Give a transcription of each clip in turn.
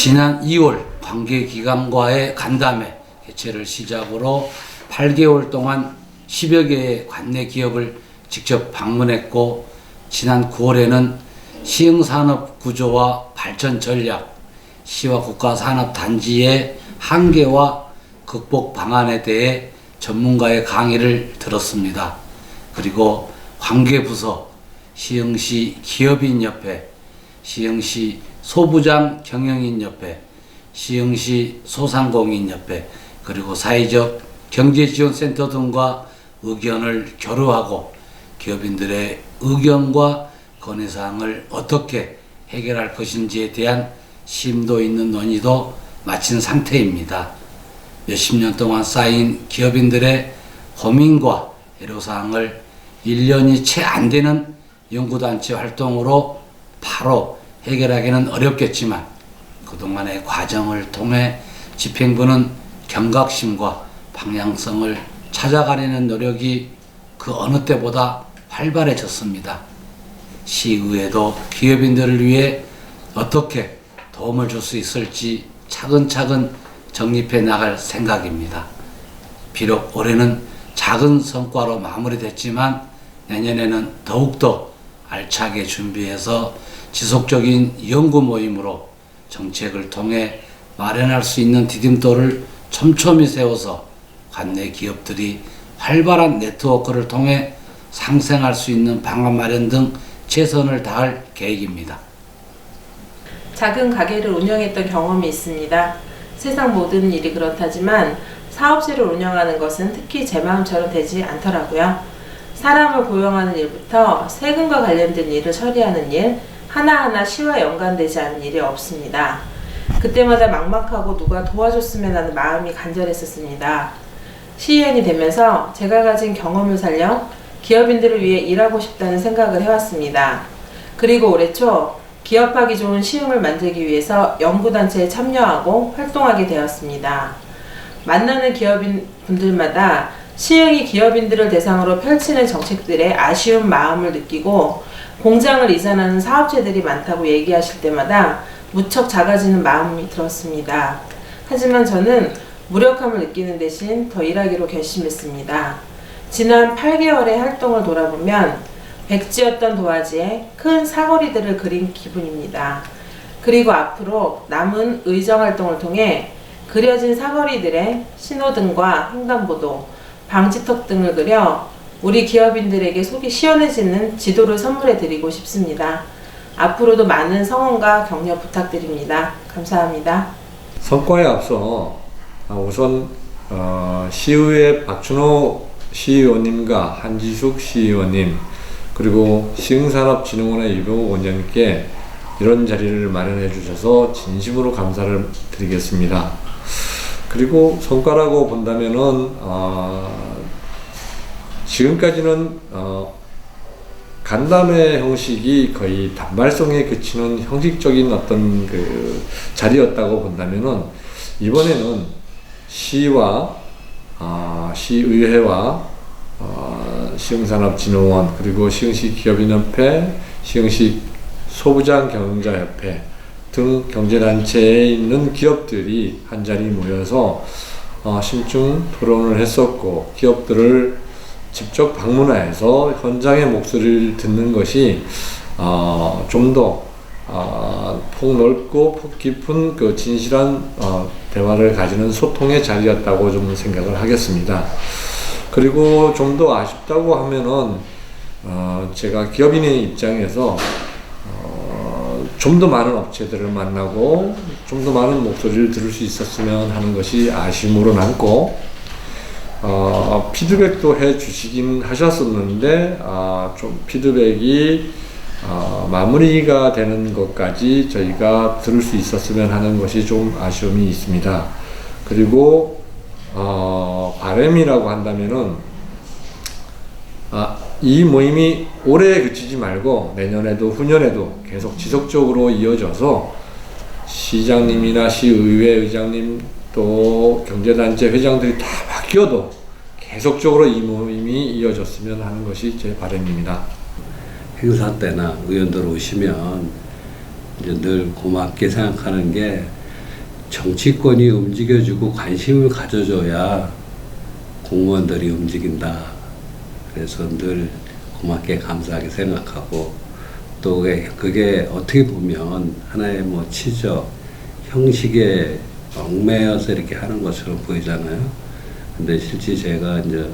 지난 2월 관계기관과의 간담회 개최를 시작으로 8개월 동안 10여 개의 관내 기업을 직접 방문했고, 지난 9월에는 시흥산업 구조와 발전 전략, 시와 국가산업단지의 한계와 극복 방안에 대해 전문가의 강의를 들었습니다. 그리고 관계부서, 시흥시 기업인협회, 시흥시 소부장 경영인협회, 시흥시 소상공인협회, 그리고 사회적 경제지원센터 등과 의견을 교류하고 기업인들의 의견과 건의사항을 어떻게 해결할 것인지에 대한 심도 있는 논의도 마친 상태입니다. 몇십 년 동안 쌓인 기업인들의 고민과 애로사항을 1년이 채 안 되는 연구단체 활동으로 바로 해결하기는 어렵겠지만, 그동안의 과정을 통해 집행부는 경각심과 방향성을 찾아가려는 노력이 그 어느 때보다 활발해졌습니다. 시의회도 기업인들을 위해 어떻게 도움을 줄 수 있을지 차근차근 정립해 나갈 생각입니다. 비록 올해는 작은 성과로 마무리됐지만 내년에는 더욱더 알차게 준비해서 지속적인 연구 모임으로 정책을 통해 마련할 수 있는 디딤돌을 촘촘히 세워서 관내 기업들이 활발한 네트워크를 통해 상생할 수 있는 방안 마련 등 최선을 다할 계획입니다. 작은 가게를 운영했던 경험이 있습니다. 세상 모든 일이 그렇다지만 사업체를 운영하는 것은 특히 제 마음처럼 되지 않더라고요. 사람을 고용하는 일부터 세금과 관련된 일을 처리하는 일, 하나하나 시와 연관되지 않은 일이 없습니다. 그때마다 막막하고 누가 도와줬으면 하는 마음이 간절했었습니다. 시의원이 되면서 제가 가진 경험을 살려 기업인들을 위해 일하고 싶다는 생각을 해왔습니다. 그리고 올해 초 기업하기 좋은 시흥을 만들기 위해서 연구단체에 참여하고 활동하게 되었습니다. 만나는 기업인 분들마다 시흥이 기업인들을 대상으로 펼치는 정책들에 아쉬운 마음을 느끼고 공장을 이전하는 사업체들이 많다고 얘기하실 때마다 무척 작아지는 마음이 들었습니다. 하지만 저는 무력함을 느끼는 대신 더 일하기로 결심했습니다. 지난 8개월의 활동을 돌아보면 백지였던 도화지에 큰 사거리들을 그린 기분입니다. 그리고 앞으로 남은 의정활동을 통해 그려진 사거리들의 신호등과 횡단보도, 방지턱 등을 그려 우리 기업인들에게 속이 시원해지는 지도를 선물해 드리고 싶습니다. 앞으로도 많은 성원과 격려 부탁드립니다. 감사합니다. 성과에 앞서 우선 시의회 박준호 시의원님과 한지숙 시의원님, 그리고 시흥산업진흥원의 유병욱 원장님께 이런 자리를 마련해 주셔서 진심으로 감사를 드리겠습니다. 그리고 성과라고 본다면은 지금까지는 간담회 형식이 거의 단발성에 그치는 형식적인 어떤 그 자리였다고 본다면은, 이번에는 시와 시의회와 시흥산업진흥원, 그리고 시흥시 기업인협회, 시흥시 소부장 경영자협회 등 경제단체에 있는 기업들이 한자리 모여서 심층 토론을 했었고, 기업들을 직접 방문해서 현장의 목소리를 듣는 것이 좀 더 폭넓고 폭 깊은 그 진실한 대화를 가지는 소통의 자리였다고 좀 생각을 하겠습니다. 그리고 좀 더 아쉽다고 하면은 제가 기업인의 입장에서 좀 더 많은 업체들을 만나고 좀 더 많은 목소리를 들을 수 있었으면 하는 것이 아쉬움으로 남고, 피드백도 해 주시긴 하셨었는데 좀 피드백이 마무리가 되는 것까지 저희가 들을 수 있었으면 하는 것이 좀 아쉬움이 있습니다. 그리고 바람이라고 한다면은 이 모임이 올해 그치지 말고 내년에도 후년에도 계속 지속적으로 이어져서 시장님이나 시의회 의장님 또 경제단체 회장들이 다 바뀌어도 계속적으로 이 모임이 이어졌으면 하는 것이 제 바람입니다. 행사 때나 의원들 오시면 이제 늘 고맙게 생각하는 게 정치권이 움직여주고 관심을 가져줘야 공무원들이 움직인다. 그래서 늘 고맙게 감사하게 생각하고 또 그게 어떻게 보면 하나의 뭐 치적, 형식에 얽매여서 이렇게 하는 것처럼 보이잖아요. 근데 실제 제가 이제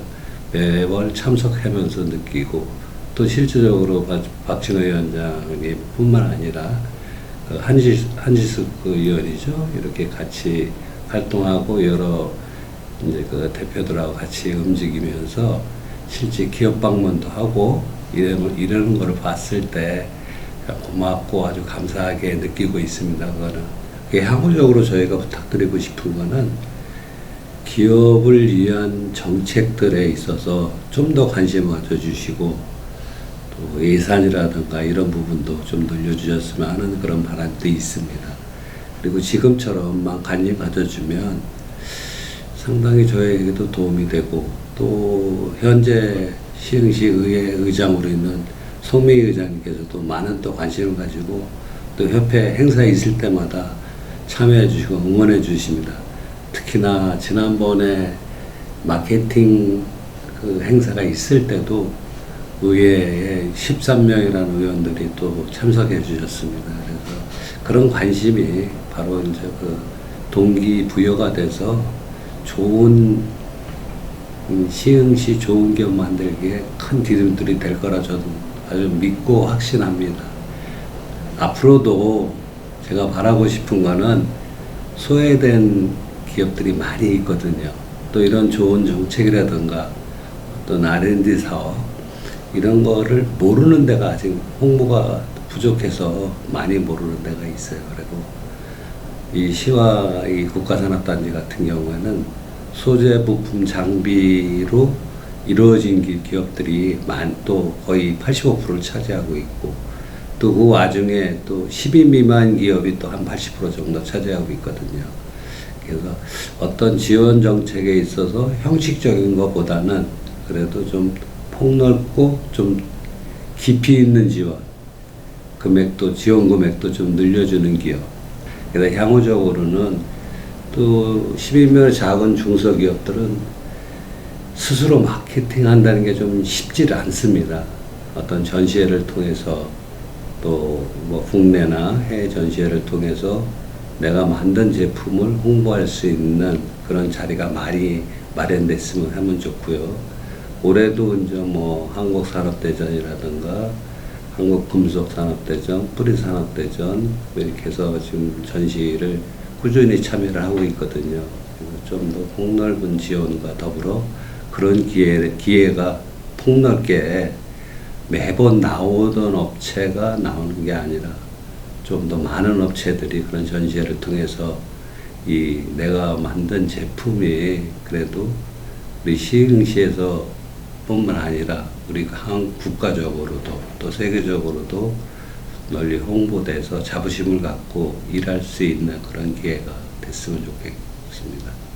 매월 참석하면서 느끼고 또 실질적으로 박진호 위원장이 뿐만 아니라 그 한지숙 그 의원이죠. 이렇게 같이 활동하고 여러 이제 그 대표들하고 같이 움직이면서 실제 기업 방문도 하고 이러는 거를 봤을 때 고맙고 아주 감사하게 느끼고 있습니다. 그거는 향후적으로 저희가 부탁드리고 싶은 거는 기업을 위한 정책들에 있어서 좀 더 관심을 가져주시고 또 예산이라든가 이런 부분도 좀 늘려주셨으면 하는 그런 바람도 있습니다. 그리고 지금처럼만 관심 가져주면 상당히 저에게도 도움이 되고 또 현재 시흥시 의회 의장으로 있는 송미희 의장님께서도 많은 또 관심을 가지고 또 협회 행사에 있을 때마다 참여해 주시고 응원해 주십니다. 특히나 지난번에 마케팅 그 행사가 있을 때도 의회에 13명이라는 의원들이 또 참석해 주셨습니다. 그래서 그런 관심이 바로 이제 그 동기부여가 돼서 좋은 시흥시 좋은 기업 만들기에 큰 디딤돌이 될 거라 저도 아주 믿고 확신합니다. 앞으로도 제가 바라고 싶은 거는 소외된 기업들이 많이 있거든요. 또 이런 좋은 정책이라든가 어떤 R&D 사업 이런 거를 모르는 데가 아직 홍보가 부족해서 많이 모르는 데가 있어요. 그리고 이 시와 이 국가산업단지 같은 경우에는 소재, 부품, 장비로 이루어진 기업들이 또 거의 85%를 차지하고 있고 또 그 와중에 또 10인 미만 기업이 또 한 80% 정도 차지하고 있거든요. 그래서 어떤 지원 정책에 있어서 형식적인 것보다는 그래도 좀 폭넓고 좀 깊이 있는 지원, 지원 금액도 좀 늘려주는 기업. 그래서 향후적으로는 또 10인명 작은 중소기업들은 스스로 마케팅 한다는 게 좀 쉽지 않습니다. 어떤 전시회를 통해서 또 뭐 국내나 해외 전시회를 통해서 내가 만든 제품을 홍보할 수 있는 그런 자리가 많이 마련됐으면 하면 좋고요. 올해도 이제 뭐 한국산업대전이라든가 한국금속산업대전, 뿌리산업대전 이렇게 해서 지금 전시를 꾸준히 참여를 하고 있거든요. 좀 더 폭넓은 지원과 더불어 그런 기회가 폭넓게 매번 나오던 업체가 나오는 게 아니라 좀 더 많은 업체들이 그런 전시회를 통해서 내가 만든 제품이 그래도 우리 시흥시에서 뿐만 아니라 우리 국가적으로도 또 세계적으로도 널리 홍보돼서 자부심을 갖고 일할 수 있는 그런 기회가 됐으면 좋겠습니다.